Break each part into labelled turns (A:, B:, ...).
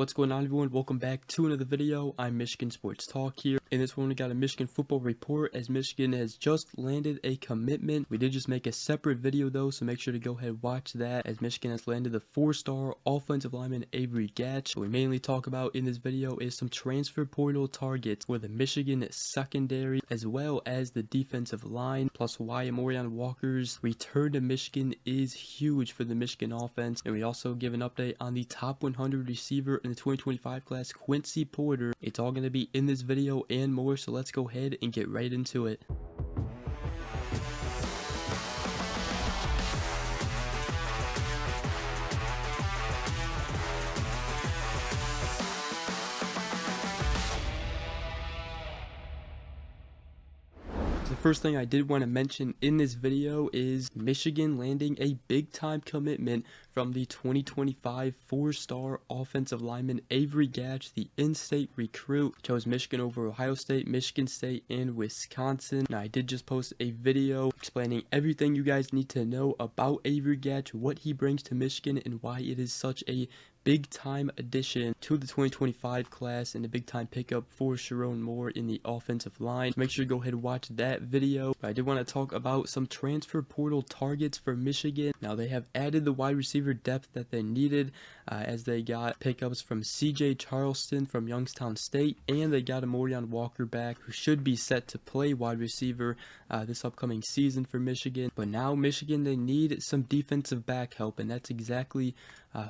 A: What's going on, everyone? Welcome back to another video. I'm Michigan Sports Talk here. In this one, we got a Michigan football report as Michigan has just landed a commitment. We did just make a separate video though, so make sure to go ahead and watch that as Michigan has landed the 4-star offensive lineman Avery Gatch. What we mainly talk about in this video is some transfer portal targets for the Michigan secondary as well as the defensive line, plus why Amorion Walker's return to Michigan is huge for the Michigan offense. And we also give an update on the top 100 receiver in the 2025 class, Quincy Porter. It's all going to be in this video and more, so let's go ahead and get right into it. The first thing I did want to mention in this video is Michigan landing a big time commitment from the 2025 4-star offensive lineman Avery Gatch, the in-state recruit. Chose Michigan over Ohio State, Michigan State, and Wisconsin. Now, I did just post a video explaining everything you guys need to know about Avery Gatch, what he brings to Michigan, and why it is such a big time addition to the 2025 class and a big time pickup for Sharon Moore in the offensive line. Make sure to go ahead and watch that video. I did want to talk about some transfer portal targets for Michigan. Now, they have added the wide receiver depth that they needed as they got pickups from Charleston from Youngstown State, and they got Amorion Walker back, who should be set to play wide receiver this upcoming season for Michigan. But now Michigan, they need some defensive back help, and that's exactly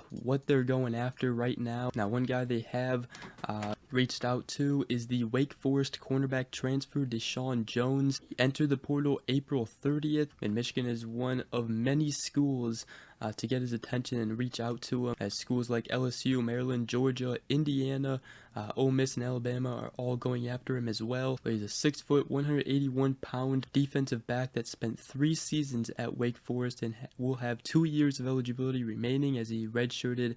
A: what they're going after right now. Now, one guy they have reached out to is the Wake Forest cornerback transfer Deshawn Jones. He entered the portal April 30th, and Michigan is one of many schools to get his attention and reach out to him, as schools like LSU, Maryland, Georgia, Indiana, Ole Miss, and Alabama are all going after him as well. But he's a 6-foot, 181-pound defensive back that spent 3 seasons at Wake Forest and will have 2 years of eligibility remaining, as he redshirted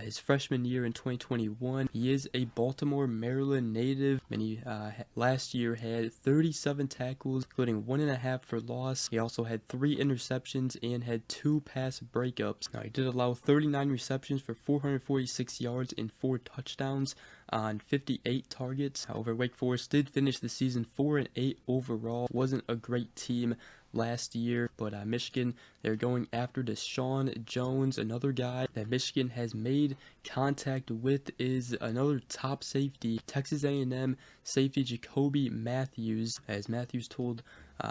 A: his freshman year in 2021. He is a Baltimore, Maryland native, and he last year had 37 tackles, including 1.5 for loss. He also had 3 interceptions and had 2 pass breakups. Now, he did allow 39 receptions for 446 yards and 4 touchdowns on 58 targets. However, Wake Forest did finish the season 4-8 overall. Wasn't a great team last year, but Michigan, they're going after Deshawn Jones. Another guy that Michigan has made contact with is another top safety, Texas A&M safety Jacoby Matthews, as Matthews told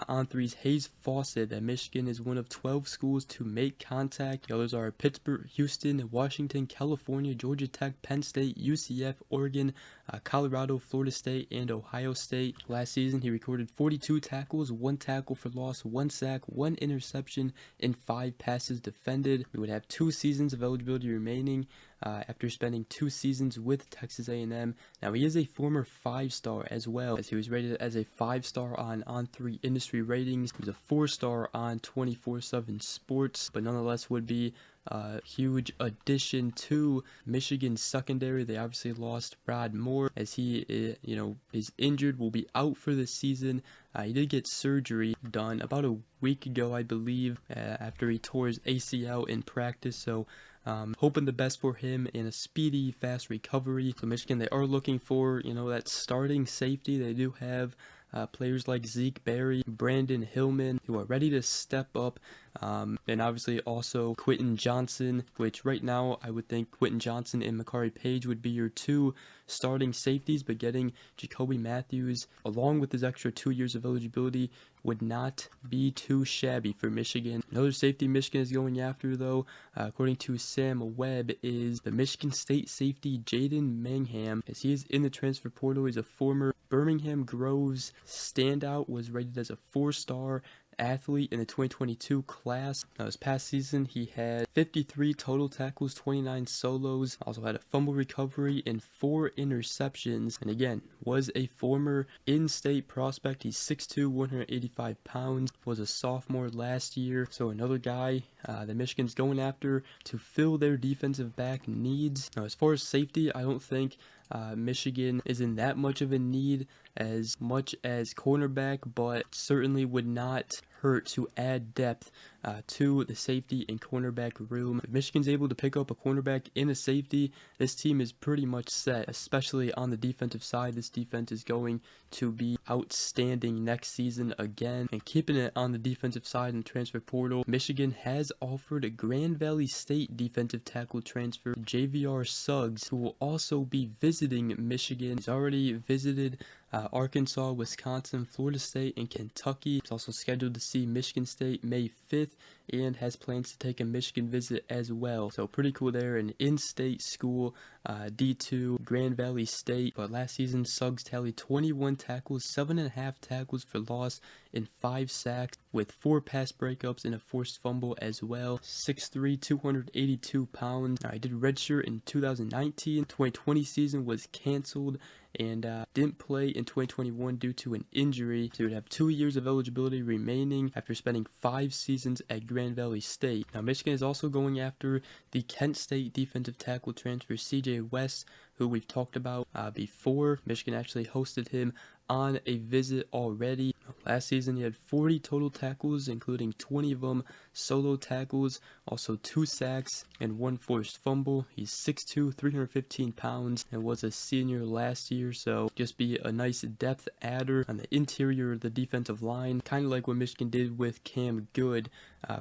A: On3's Hayes Fawcett that Michigan is one of 12 schools to make contact. The others are Pittsburgh, Houston, Washington, California, Georgia Tech, Penn State, UCF, Oregon, Colorado, Florida State, and Ohio State. Last season, he recorded 42 tackles, 1 tackle for loss, 1 sack, 1 interception, and 5 passes defended. He would have 2 seasons of eligibility remaining after spending 2 seasons with Texas A&M. Now, he is a former 5-star as well, as he was rated as a 5-star on On3 industry ratings. He was a 4-star on 24/7 Sports, but nonetheless would be a huge addition to Michigan's secondary. They obviously lost Rod Moore, as he is injured, will be out for the season. He did get surgery done about a week ago, I believe, after he tore his ACL in practice. So hoping the best for him in a speedy, fast recovery. So Michigan, they are looking for, that starting safety. They do have players like Zeke Berry, Brandon Hillman, who are ready to step up, and obviously also Quentin Johnson, which right now I would think Quentin Johnson and Makari Page would be your 2 starting safeties, but getting Jacoby Matthews along with his extra 2 years of eligibility would not be too shabby for Michigan. Another safety Michigan is going after, though, according to Sam Webb, is the Michigan State safety Jaden Mangham, as he is in the transfer portal. He's a former Birmingham Groves standout, was rated as a 4-star athlete in the 2022 class. Now, this past season, he had 53 total tackles, 29 solos, also had a fumble recovery and 4 interceptions, and again, was a former in-state prospect. He's 6'2", 185 pounds, was a sophomore last year, so another guy that Michigan's going after to fill their defensive back needs. Now, as far as safety, I don't think Michigan is in that much of a need as much as cornerback, but certainly would not hurt to add depth to the safety and cornerback room. If Michigan's able to pick up a cornerback and a safety, this team is pretty much set, especially on the defensive side. This defense is going to be outstanding next season again. And keeping it on the defensive side in the transfer portal, Michigan has offered a Grand Valley State defensive tackle transfer, JVR Suggs, who will also be visiting Michigan. He's already visited Arkansas, Wisconsin, Florida State, and Kentucky. He's also scheduled to see Michigan State May 5th and has plans to take a Michigan visit as well. So pretty cool there, an in-state school, D2, Grand Valley State. But last season, Suggs tallied 21 tackles, 7.5 tackles for loss, and 5 sacks, with 4 pass breakups and a forced fumble as well. 6'3", 282 pounds. He did redshirt in 2019. 2020 season was canceled and didn't play in 2021 due to an injury. So he would have 2 years of eligibility remaining after spending 5 seasons at Grand Valley State. Now Michigan is also going after the Kent State defensive tackle transfer CJ West, who we've talked about before. Michigan actually hosted him on a visit already. Last season he had 40 total tackles, including 20 of them solo tackles, also 2 sacks and 1 forced fumble. He's 6'2", 315 pounds, and was a senior last year, so just be a nice depth adder on the interior of the defensive line, kind of like what Michigan did with Cam Good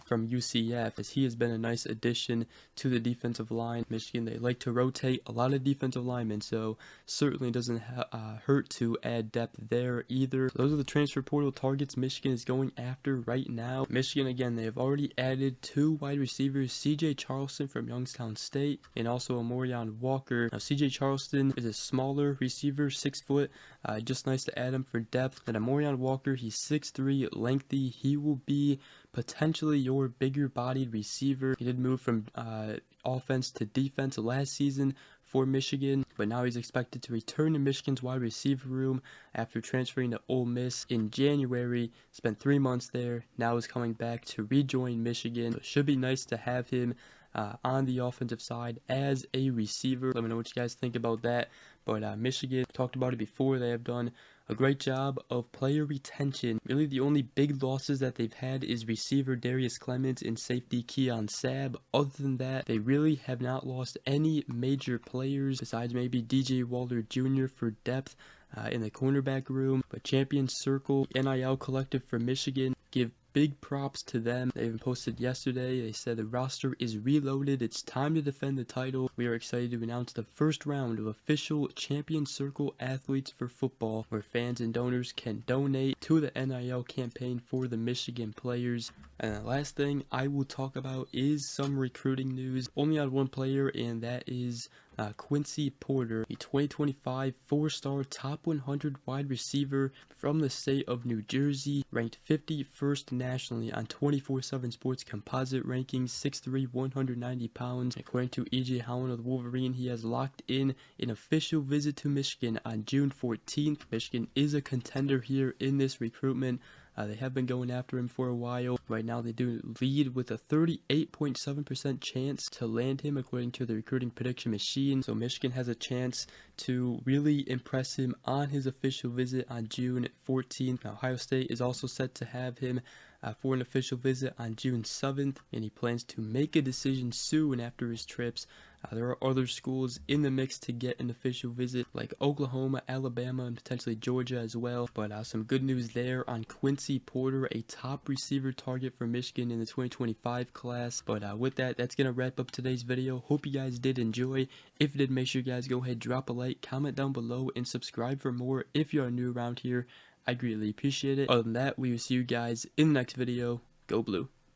A: from UCF, as he has been a nice addition to the defensive line. Michigan, they like to rotate a lot of defensive linemen, so certainly doesn't hurt to add depth there either. So those are the transfer portal targets Michigan is going after right now. Michigan, again, they have already added 2 wide receivers, CJ Charleston from Youngstown State and also Amorion Walker. Now CJ Charleston is a smaller receiver, 6 foot, just nice to add him for depth. And Amorion Walker, he's 6'3", lengthy. He will be potentially your bigger bodied receiver. He did move from offense to defense last season for Michigan, but now he's expected to return to Michigan's wide receiver room after transferring to Ole Miss in January. Spent 3 months there, now is coming back to rejoin Michigan. So it should be nice to have him on the offensive side as a receiver. Let me know what you guys think about that. But Michigan, talked about it before, they have done a great job of player retention. Really the only big losses that they've had is receiver Darius Clements and safety Keon Sabb. Other than that, they really have not lost any major players besides maybe DJ Waller Jr. for depth in the cornerback room. But Champion Circle, NIL Collective for Michigan, give big props to them. They even posted yesterday, they said the roster is reloaded, it's time to defend the title. We are excited to announce the first round of official Champion Circle athletes for football, where fans and donors can donate to the NIL campaign for the Michigan players. And the last thing I will talk about is some recruiting news. Only on one player, and that is Quincy Porter, a 2025 4-star top 100 wide receiver from the state of New Jersey, ranked 51st nationally on 24/7 Sports composite rankings, 6'3", 190 pounds. According to E.J. Howland of the Wolverine, he has locked in an official visit to Michigan on June 14th. Michigan is a contender here in this recruitment. They have been going after him for a while. Right now they do lead with a 38.7% chance to land him according to the recruiting prediction machine. So Michigan has a chance to really impress him on his official visit on June 14th. Now, Ohio State is also set to have him for an official visit on June 7th, and he plans to make a decision soon after his trips. There are other schools in the mix to get an official visit, like Oklahoma, Alabama, and potentially Georgia as well. But some good news there on Quincy Porter, a top receiver target for Michigan in the 2025 class. But with that, that's going to wrap up today's video. Hope you guys did enjoy. If you did, make sure you guys go ahead, drop a like, comment down below, and subscribe for more if you are new around here. I greatly appreciate it. Other than that, we will see you guys in the next video. Go Blue.